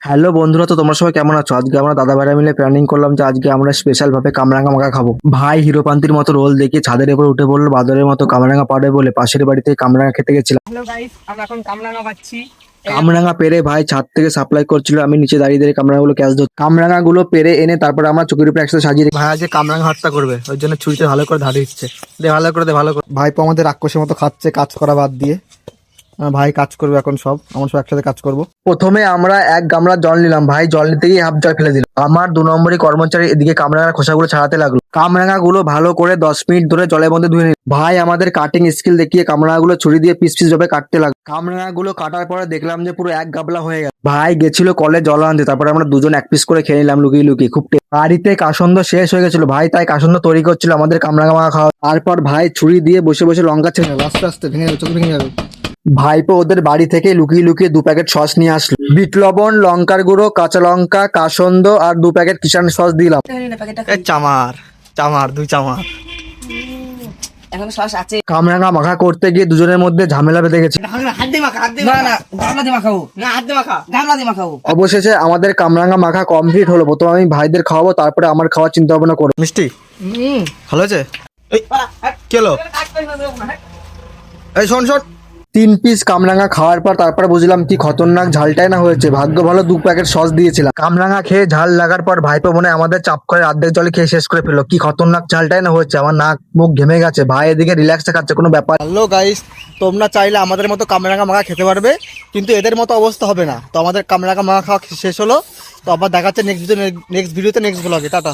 Hello বন্ধুরা, তো তোমরা সবাই কেমন আছো? আজকে আমরা দাদা ভাইরা মিলে প্ল্যানিং করলাম যে আজকে আমরা স্পেশাল ভাবে কামরাঙা মাখা খাবো। ভাই হিরোপান্তির মতো রোল দেখে ছাদের উপর উঠে পড়লো, বাদরের মতো কামরাঙা পাড়ে বলে পাশের বাড়িতে কামরাঙা খেতে গেছিলাম। হ্যালো গাইস, আমরা এখন কামরাঙা পাচ্ছি। কামরাঙা পেরে ভাই ছাদ থেকে সাপ্লাই করছিল, আমি নিচে দাঁড়িয়ে দাঁড়িয়ে কামরাঙাগুলো ক্যাচ ধরছি। কামরাঙাগুলো পেরে এনে তারপর আমার চোখের উপরে একসাথে সাজিয়ে ভাই আজকে কামরাঙা হত্যা করবে, ওই জন্য ছুরিতে ভালো করে ধারে দিচ্ছে। দে ভালো করে, দে ভালো করে। ভাইপো আমাদের রাক্ষসের মতো খাচ্ছে কাজ করা বাদ দিয়ে। ভাই কাজ করবে এখন, সব আমরা সব একসাথে কাজ করব। প্রথমে আমরা এক গামলা জল নিলাম, ভাই জল নিতে গিয়ে হাফ জল ফেলে দিল। আমার 2 নম্বরই কর্মচারী এদিকে কামরাঙার খোসাগুলো ছাড়াতে লাগলো। কামরাঙাগুলো ভালো করে 10 মিনিট ধরে জলের মধ্যে ধুয়ে নিল। ভাই আমাদের কাটিং স্কিল দেখিয়ে কামরাঙাগুলো ছুরি দিয়ে পিস পিস ভাবে কাটতে লাগলো। কামরাঙাগুলো কাটার পরে দেখলাম যে পুরো এক গাবলা হয়ে গেল। ভাই গেছিল কলে জল আনতে, তারপরে আমরা দুজন এক পিস করে খেয়ে নিলাম লুকিয়ে লুকিয়ে। খুব বাড়িতে কাসন্দ শেষ হয়ে গেছিল, ভাই তাই কাসন্দ তৈরি করছিল আমাদের কামরাঙা মাখা খাওয়া। তারপর ভাই ছুরি দিয়ে বসে বসে লঙ্কা ছেড়ে আস্তে আস্তে ভেঙে যাবে, চোখ ভেঙে যাবে। ভাইপো ওদের বাড়ি থেকে লুকিয়ে লুকিয়ে 2 প্যাকেট সস নিয়ে আসলো। বিট লবণ, লঙ্কার গুঁড়ো, কাঁচা লঙ্কা, কাসন্দ আর 2 প্যাকেট কিষান সস দিলাম। চামার চামার 2 চামার এখন সস আছে। কামরাঙা মাখা করতে গিয়ে দুজনের মধ্যে ঝামেলা বেঁধে গেছে। হাত দিয়ে মাখা, হাত দিয়ে না না গামলা দিয়ে মাখাবো, না হাত দিয়ে মাখা, গামলা দিয়ে মাখাবো। অবশেষে আমাদের কামরাঙা মাখা কমপ্লিট হলো। প্রথমে আমি ভাইদের খাওয়াবো, তারপরে আমার খাওয়ার চিন্তা ভাবনা করবো। মিষ্টি ভালো আছে? কেলো এই শোন শোন, 3 পিস কামরাঙা খাওয়ার পর তারপরে বুঝলাম কি খতরনাক ঝালটাই না হয়েছে। ভাগ্য ভালো 2 প্যাকেট সস দিয়েছিলাম। কামরাঙা খেয়ে ঝাল লাগার পর ভাইপো মনে হয় আমাদের চাপ করে অর্ধেক জলে খেয়ে শেষ করে ফেললো। কি খতরনাক ঝালটাই না হয়েছে, আমার নাক মুখ ঘেমে গেছে। ভাই এদিকে রিল্যাক্সে খাচ্ছে, কোনো ব্যাপার। হ্যালো গাইস, তোমরা চাইলে আমাদের মতো কামরাঙা মাখা খেতে পারবে, কিন্তু এদের মতো অবস্থা হবে না। তো আমাদের কামরাঙা মাখা খাওয়া শেষ হলো, তো আবার দেখাচ্ছে নেক্সট ভিডিওতে নেক্সট ব্লগে। টাটা।